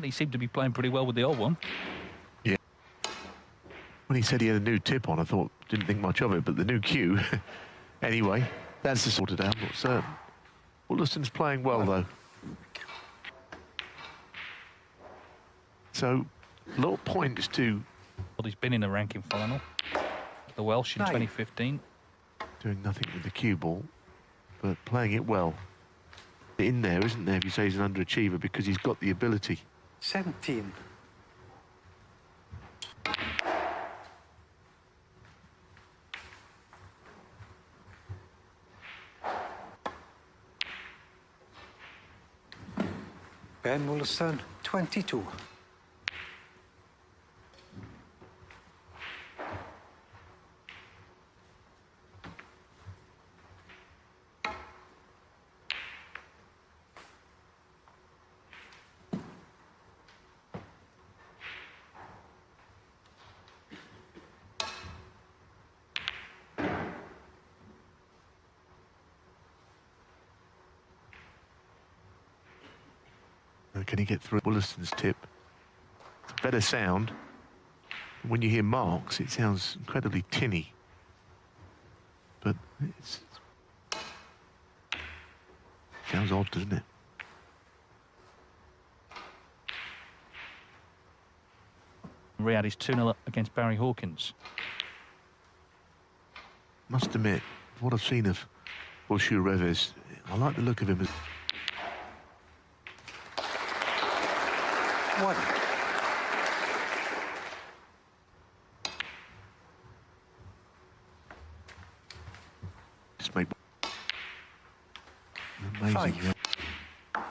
He seemed to be playing pretty well with the old one. Yeah. When he said he had a new tip on, I didn't think much of it, but the new cue. Anyway, that's the sorted out, I'm not certain. Woollaston's playing well, though. So, a lot of points to... Well, he's been in a ranking final at the Welsh in 2015. Doing nothing with the cue ball, but playing it well. In there, isn't there, if you say he's an underachiever, because he's got the ability. 17. Ben Woollaston, 22. Can he get through Woollaston's tip? It's a better sound. When you hear marks, it sounds incredibly tinny. But it sounds odd, doesn't it? Riyadh is 2-0 up against Barry Hawkins. Must admit, what I've seen of Wilshu Reves, I like the look of him as... 1. Just make... Amazing. 5. Yeah.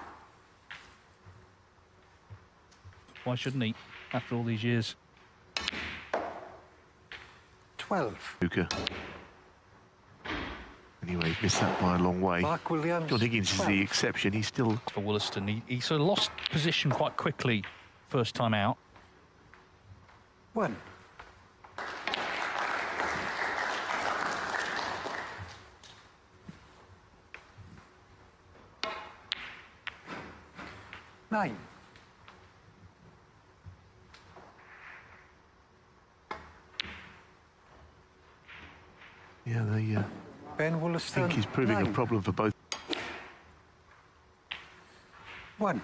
Why shouldn't he, after all these years? 12. Snooker. Anyway, he's missed that by a long way. Mark Williams. John Higgins 12. is the exception. He's still... For Woollaston, he sort of lost position quite quickly first time out. 1. Nine. Yeah, they Ben Woollaston. think he's proving 9. a problem for both. 1.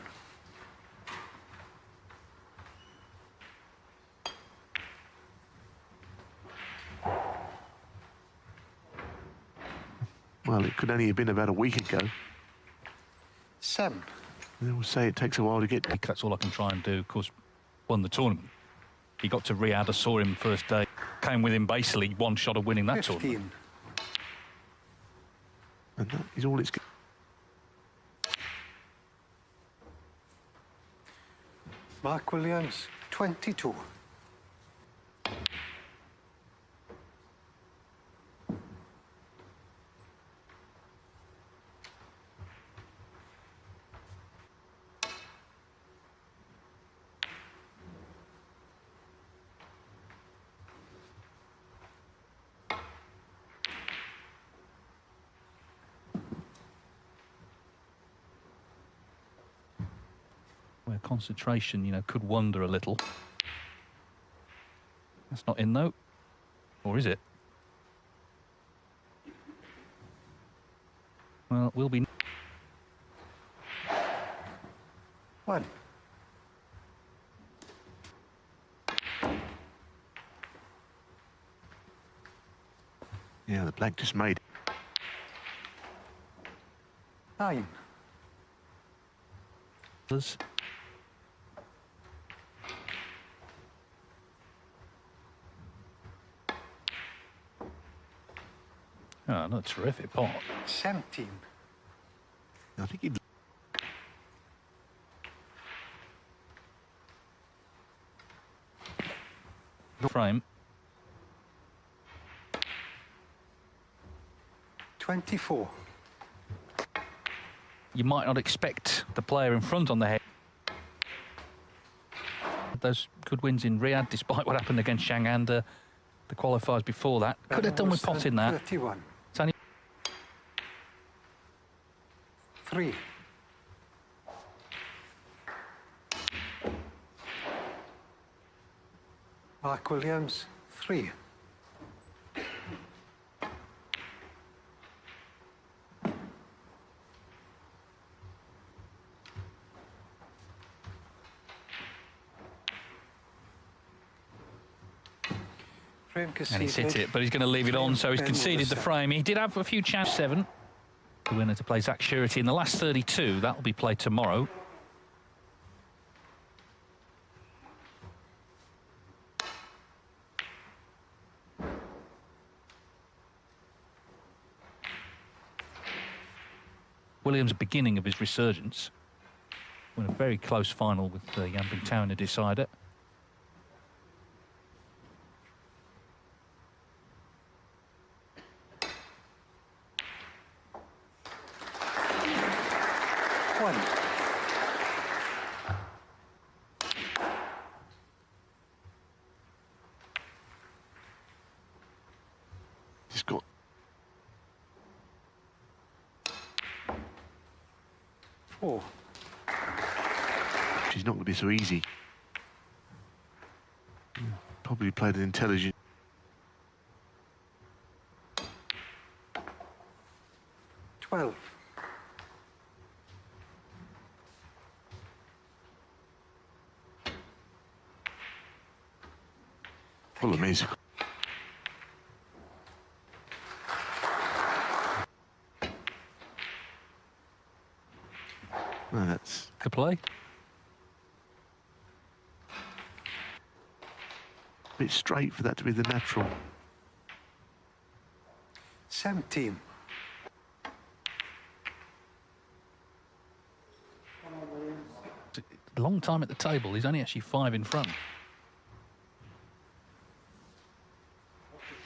Well, it could only have been about a week ago. 7. They will say it takes a while to get... That's all I can try and do. Of course, won the tournament. He got to Riyadh, I saw him first day. Came within basically one shot of winning that 15. tournament. And that is all it's... Mark Williams, 22. Where concentration, you know, could wander a little. That's not in though. Or is it? Well, it will be. 1. Yeah, the black just made it. 9. Oh, no, terrific pot. 17. I think he'd... Frame. 24. You might not expect the player in front on the head. Those good wins in Riyadh, despite what happened against Shangander, the qualifiers before that. Could have done with potting that. 31. It's only 3. Mark Williams, 3. Frame And he's conceded. hit it, but he's going to leave it on, so he's Ben conceded the Woollaston. frame. He did have a few chances. 7. The winner to play Zach Surety in the last 32. That will be played tomorrow. Williams, beginning of his resurgence. Won a very close final with Yamping Town to decide it. One. He's got... Four. She's not going to be so easy. Probably played an intelligent... 12. Problem is... Well, that's To play. a bit straight for that to be the natural. 17. Long time at the table. He's only actually 5 in front.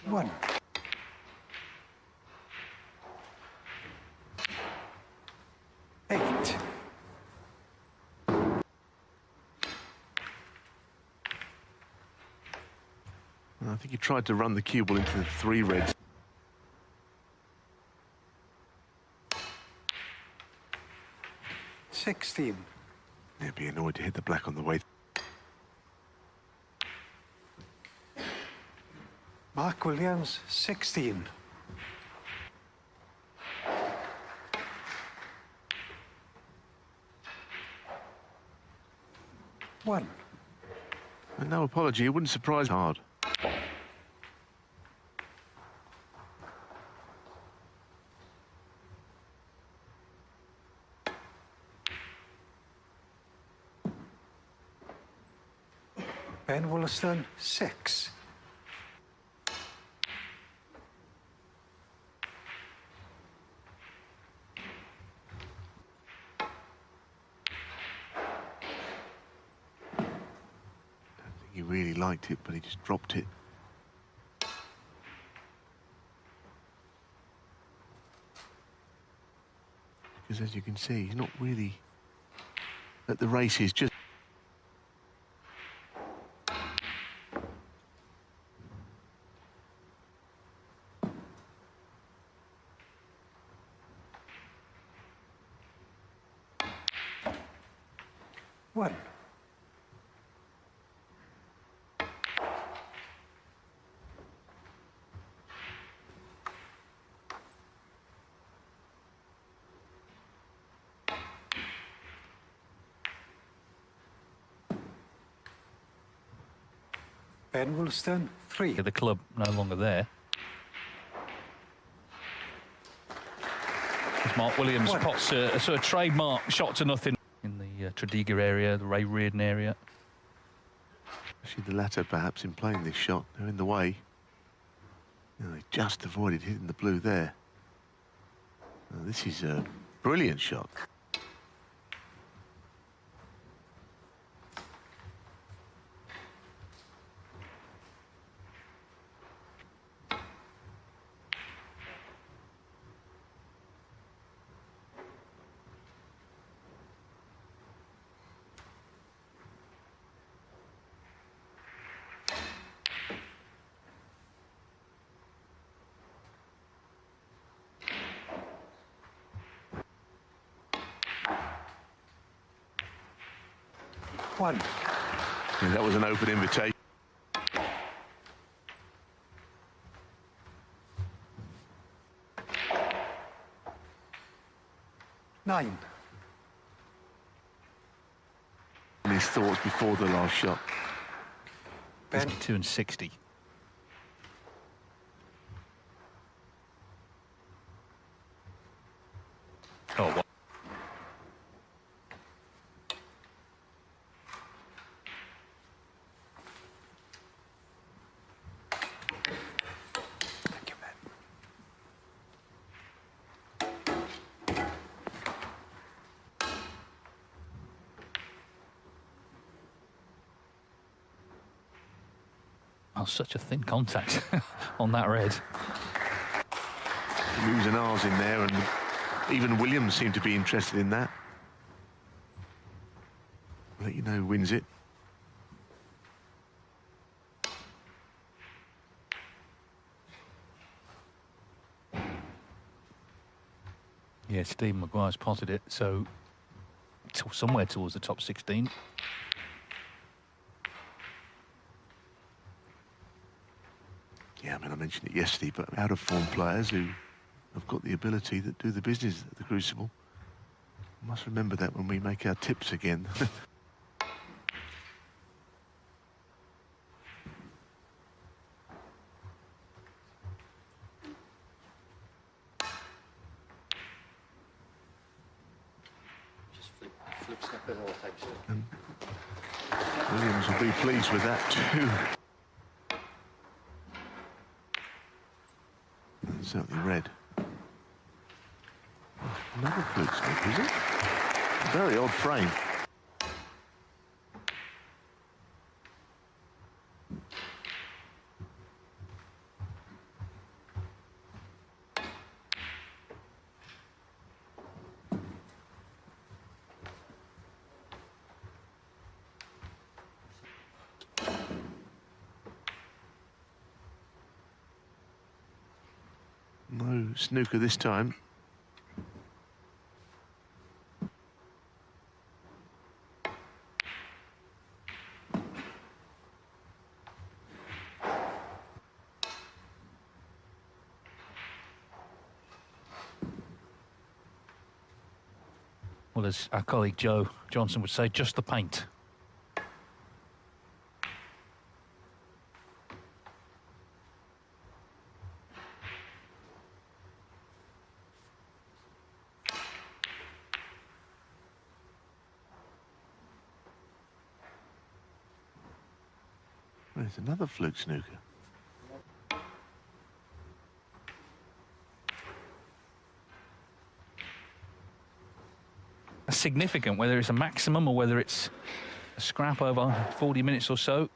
1. Eight. I think he tried to run the cue ball into the 3 reds. 16. They'd be annoyed to hit the black on the way. Mark Williams, 16. One. And no apology, it wouldn't surprise hard. Ben Woollaston, 6. He really liked it, but he just dropped it. Because as you can see, he's not really at the races, just... One. Ben Woollaston, 3. The club no longer there. As Mark Williams One. pots a sort of trademark shot to nothing in the Tredegar area, the Ray Reardon area. Actually, the latter, perhaps, in playing this shot. They're in the way. You know, they just avoided hitting the blue there. Now, this is a brilliant shot. One. Yeah, that was an open invitation. 9. And his thoughts before the last shot. Ben 52 and 60. Oh, what? Thank you, Ben. Oh, such a thin contact on that red. Moves and R's in there, and even Williams seemed to be interested in that. I'll let you know who wins it. Yeah, Stephen Maguire's potted it, so somewhere towards the top 16. Yeah, I mean, I mentioned it yesterday, but out-of-form players who have got the ability that do the business at the Crucible. We must remember that when we make our tips again. Flip snooker all thanks to And Williams will be pleased with that too. And certainly red. Another fluke snip, is it? Very odd frame. No snooker this time. Well, as our colleague Joe Johnson would say, just the paint. There's another fluke snooker. Significant, whether it's a maximum or whether it's a scrap over 40 minutes or so.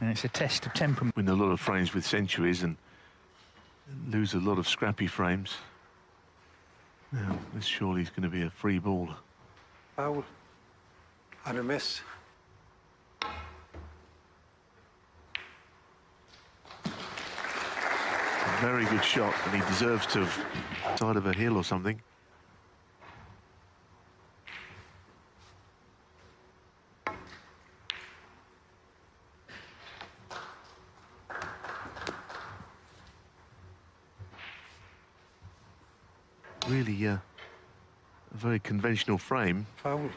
And it's a test of temperament. Win a lot of frames with centuries and lose a lot of scrappy frames. Now, this surely is going to be a free ball. Foul. And a miss. A very good shot, and he deserves to have side of a hill or something. Really, a very conventional frame. Foul.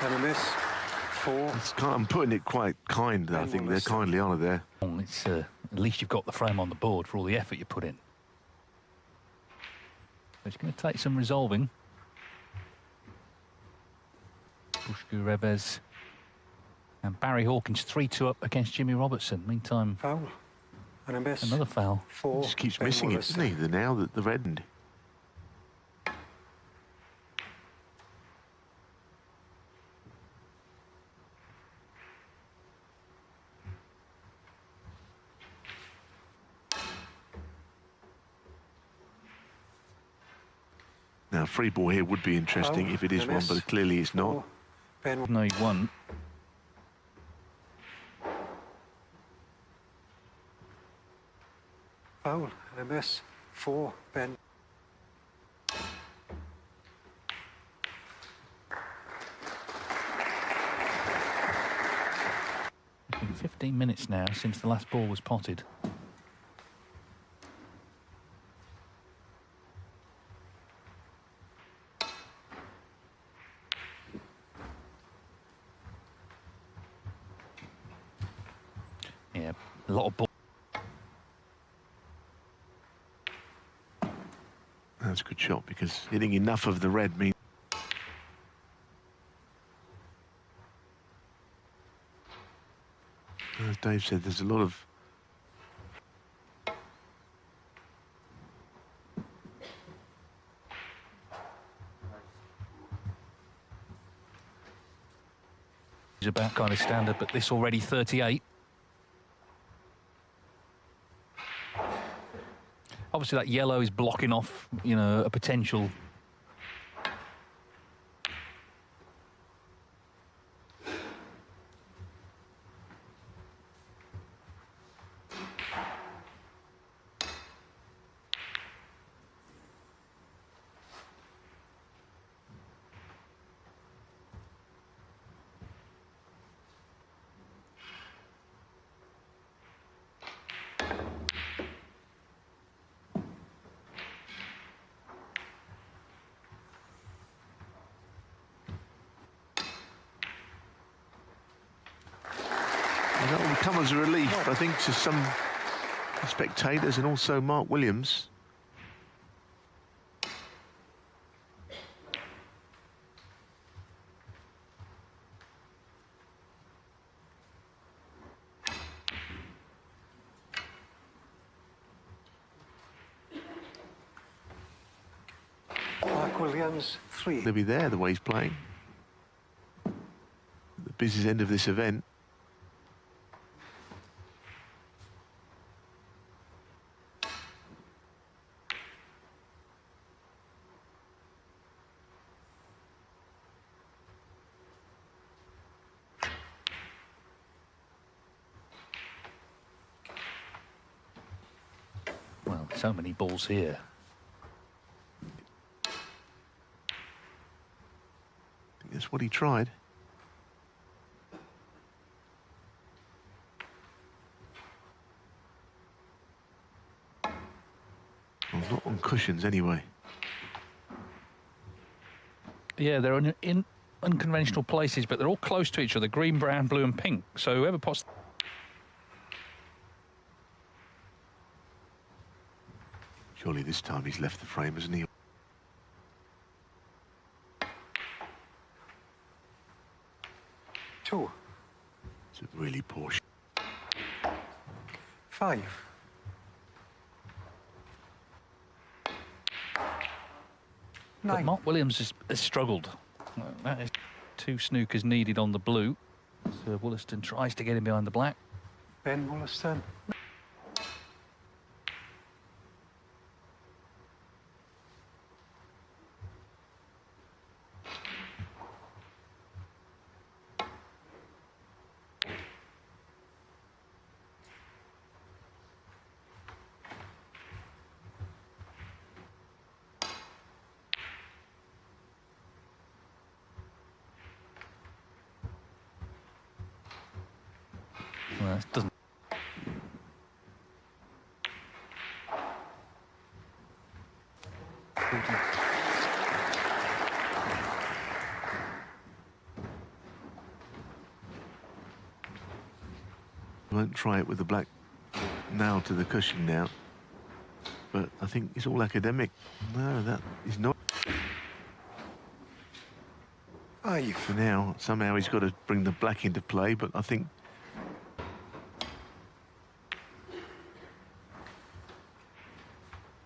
And a miss. 4. I'm putting it quite kind, I think. They're kindly honoured there. It's at least you've got the frame on the board for all the effort you put in. It's going to take some resolving. Pushku Reves and Barry Hawkins 3-2 up against Jimmy Robertson. Meantime, Foul. And a miss. another foul. 4. Just keeps Ben missing it, Woollaston. doesn't he? Now that the red end. Now, free ball here would be interesting if it is one, but clearly it's not. 4. Ben. No, he won. Foul. And a miss. 4. Ben. It's been 15 minutes now since the last ball was potted. A lot of ball. That's a good shot because hitting enough of the red means. As Dave said, there's a lot of about kind of standard, but this already 38. Obviously that yellow is blocking off, you know, a potential. And that will come as a relief, I think, to some spectators and also Mark Williams. Mark Williams, 3. They'll be there the way he's playing. The business end of this event. Well, so many balls here. I think that's what he tried. Well, not on cushions anyway. Yeah, they're in unconventional places, but they're all close to each other. Green, brown, blue and pink. So whoever pots... Surely this time he's left the frame, hasn't he? Two. It's a really poor shot. 5. But 9. Mark Williams has struggled. That is 2 snookers needed on the blue. So Woollaston tries to get him behind the black. Ben Woollaston. Well, it doesn't. Won't try it with the black now to the cushion now. But I think it's all academic. No, that is not. 5. For now, somehow he's got to bring the black into play, but I think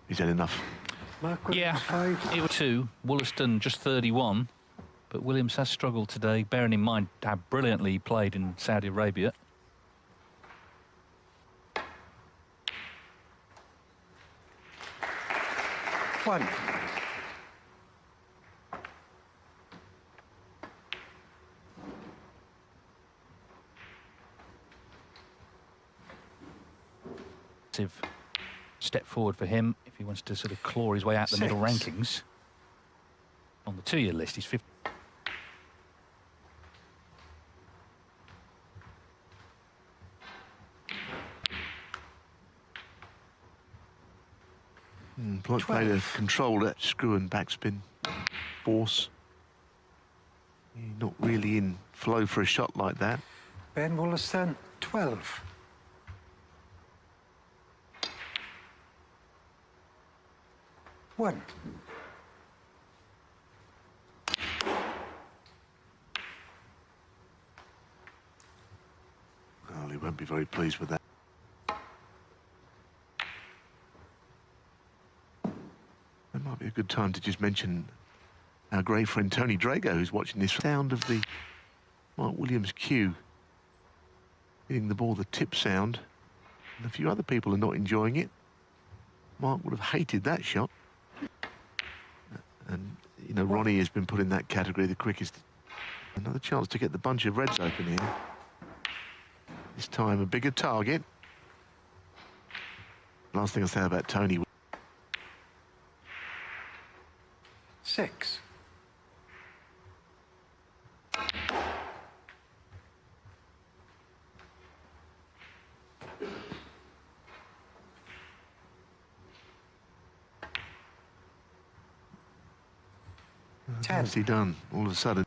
he's had enough. Mark Williams, Yeah, 5. it was 2. Woollaston just 31. But Williams has struggled today, bearing in mind how brilliantly he played in Saudi Arabia. One. Step forward for him if he wants to sort of claw his way out the middle 6. rankings. On the 2-year list, he's 50. Played a controlled screw and backspin force. You're not really in flow for a shot like that. Ben Woollaston, 12. 1. Well, he won't be very pleased with that. It might be a good time to just mention our great friend Tony Drago, who's watching this. Sound of the Mark Williams cue, hitting the ball, the tip sound, and a few other people are not enjoying it. Mark would have hated that shot. And, you know, Ronnie has been put in that category, the quickest. Another chance to get the bunch of reds open here. This time a bigger target. Last thing I'll say about Tony. 6. What's he done all of a sudden?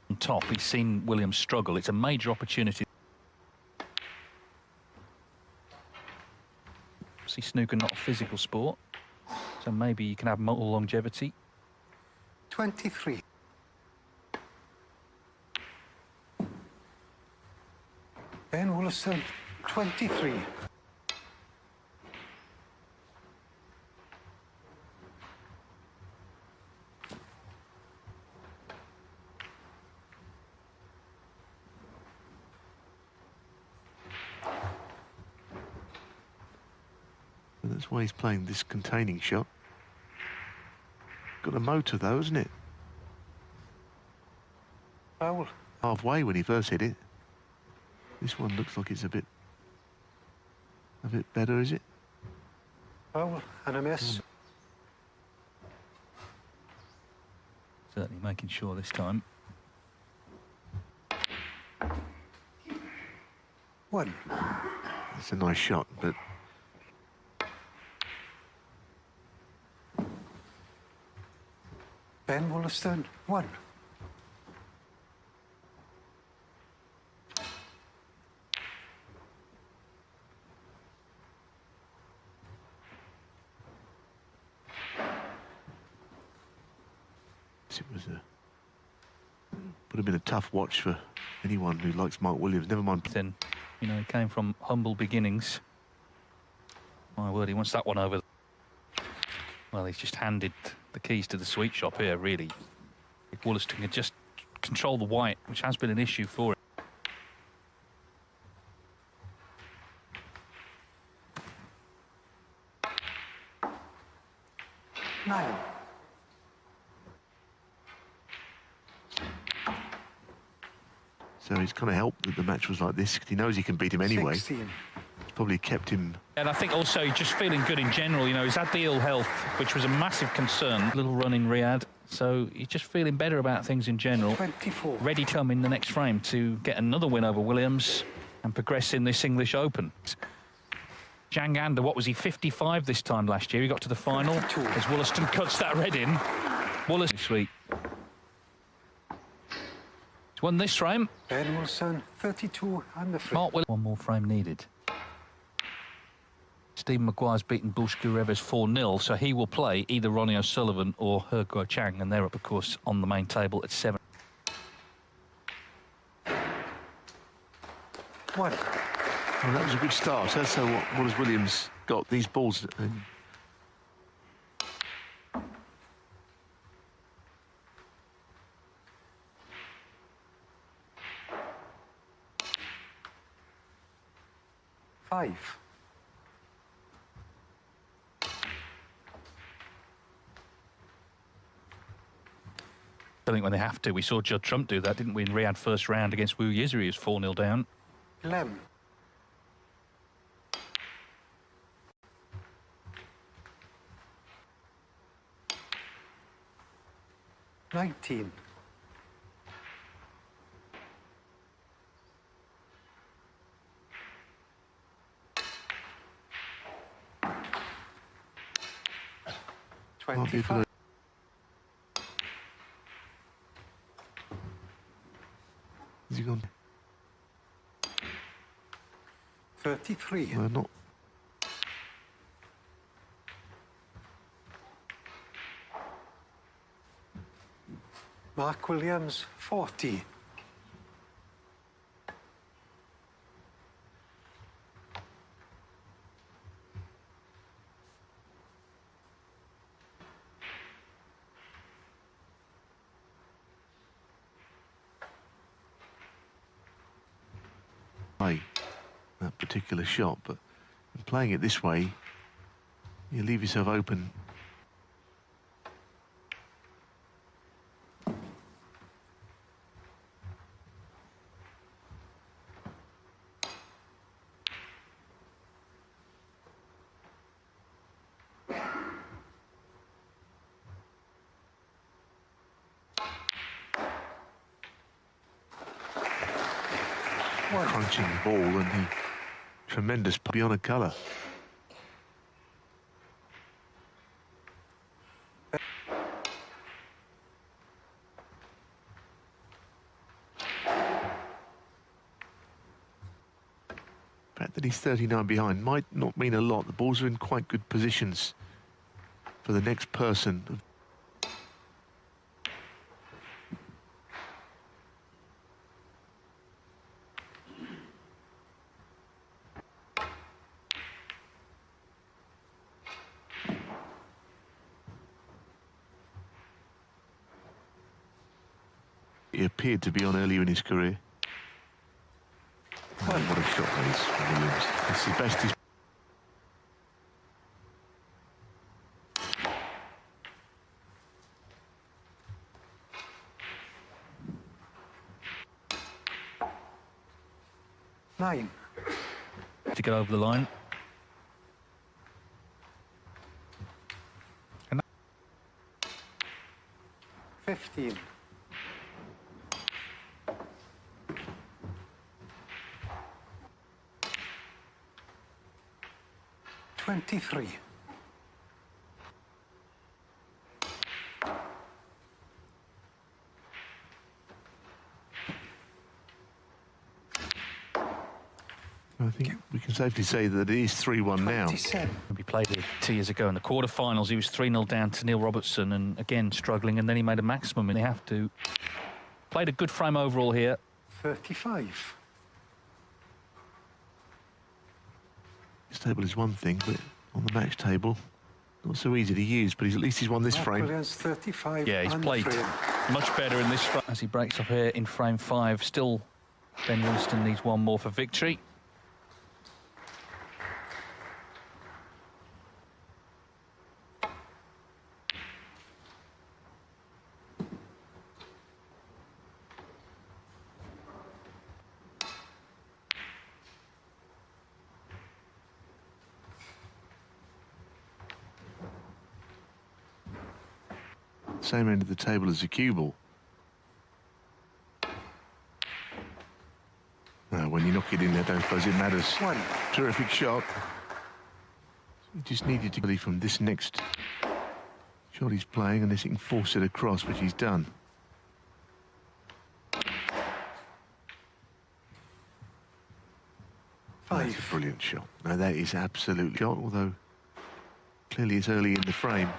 On top, he's seen Williams struggle. It's a major opportunity. See, snooker not a physical sport, so maybe you can have more longevity. 23. Ben Woollaston, 23. That's why he's playing this containing shot. Got a motor though, isn't it? Foul. Halfway when he first hit it. This one looks like it's a bit better, is it? Foul and a miss. Certainly making sure this time. 1. It's a nice shot, but Ben Woollaston, 1. it would have been a tough watch for anyone who likes Mark Williams. Never mind. Then, you know, he came from humble beginnings. My word, he wants that one over. Well, he's just handed the keys to the sweet shop here, really. If Woollaston could just control the white, which has been an issue for him. Nine. So he's kind of helped that the match was like this, because he knows he can beat him anyway. 16. It's probably kept him. And I think also just feeling good in general. You know, he's had the ill health, which was a massive concern. Little run in Riyadh, so he's just feeling better about things in general. 24. Ready to come in the next frame to get another win over Williams and progress in this English Open. Zhang Anda, what was he, 55 this time last year? He got to the final 52. as Woollaston cuts that red in. Woollaston, sweet. He's won this frame. Ben Woollaston, 32 and the free. Mark Williams. One more frame needed. Stephen Maguire's beaten Bulsh Gureves 4-0, so he will play either Ronnie O'Sullivan or He Guo Chang, and they're up, of course, on the main table at 7. 1. Well, that was a good start. So what has Williams got? These balls. Five. I think when they have to. We saw Judd Trump do that, didn't we, in Riyadh first round against Wu Yizri, he was 4-0 down. 11. 19. 25. Has he gone? 33. Not. Mark Williams, 40. That particular shot, but in playing it this way, you leave yourself open. Crunching ball and the tremendous beyond a colour. The fact that he's 39 behind might not mean a lot. The balls are in quite good positions for the next person. He appeared to be on earlier in his career. Oh, what a shot that is from Williams. It's the best he's... Nine. To get over the line. 15. 23. I think we can safely say that it is 3-1 now. 27. We played it 2 years ago in the quarterfinals. He was 3-0 down to Neil Robertson and again struggling, and then he made a maximum, and they have to. Played a good frame overall here. 35. This table is one thing, but on the match table, not so easy to use, but at least he's won this Mark frame. Williams, 35. Yeah, he's played much better in this frame. As he breaks off here in frame 5, still Ben Woollaston needs one more for victory. Same end of the table as the cue ball. When you knock it in, I don't suppose it matters. One. Terrific shot. He just needed to get from this next shot he's playing, unless he can force it across, which he's done. That's a brilliant shot. No, that is absolute shot, although clearly it's early in the frame.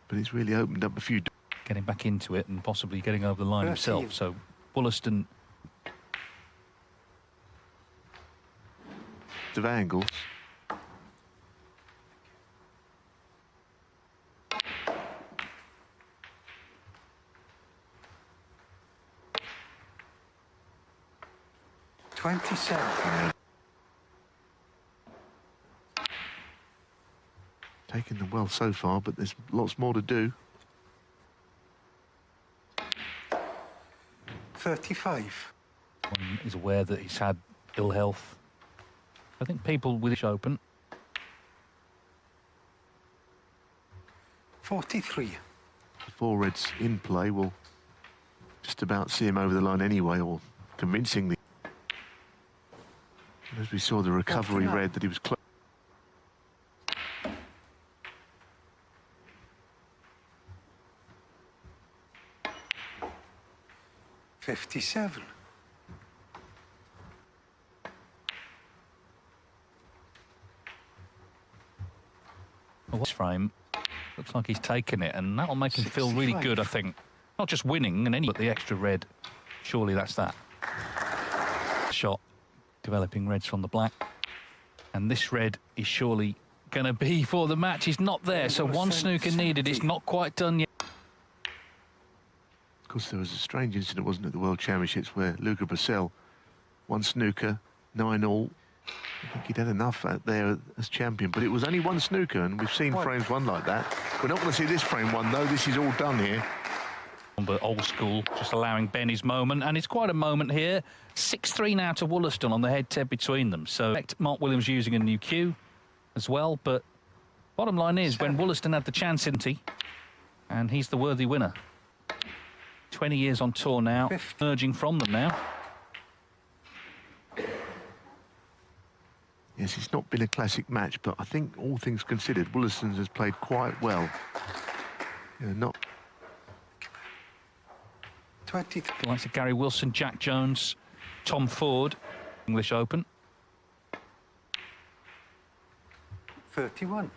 But it's really opened up a few... Getting back into it and possibly getting over the line 13. himself. So Woollaston... of angles. Taking them well so far, but there's lots more to do. 35. One is aware that he's had ill health. I think people with English Open. 43. The four reds in play will just about see him over the line anyway, or convincingly. As we saw the recovery 49. red that he was close. 57. This frame, Looks like he's taken it, and that'll make him feel really good, I think. Not just winning and any, but the extra red. Surely that's that. Shot, developing reds from the black. And this red is surely going to be for the match. He's not there, so one snooker needed. It's not quite done yet. Of course, there was a strange incident, wasn't it, at the World Championships, where Luca Bracel won snooker, 9-all. I think he'd had enough out there as champion, but it was only one snooker, and we've seen frames won like that. We're not going to see this frame won, though. This is all done here. But old school, just allowing Ben his moment, and it's quite a moment here. 6-3 now to Woollaston on the head-to-head between them. So Mark Williams using a new cue as well, but bottom line is, when Woollaston had the chance, isn't he? And he's the worthy winner. 20 years on tour now, emerging from them now. Yes, it's not been a classic match, but I think, all things considered, Woollaston has played quite well. You know, not... 23. The likes of Gary Wilson, Jack Jones, Tom Ford, English Open. 31.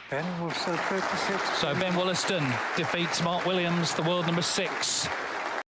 Ben Woollaston, 36. So Ben Woollaston defeats Mark Williams, the world number 6.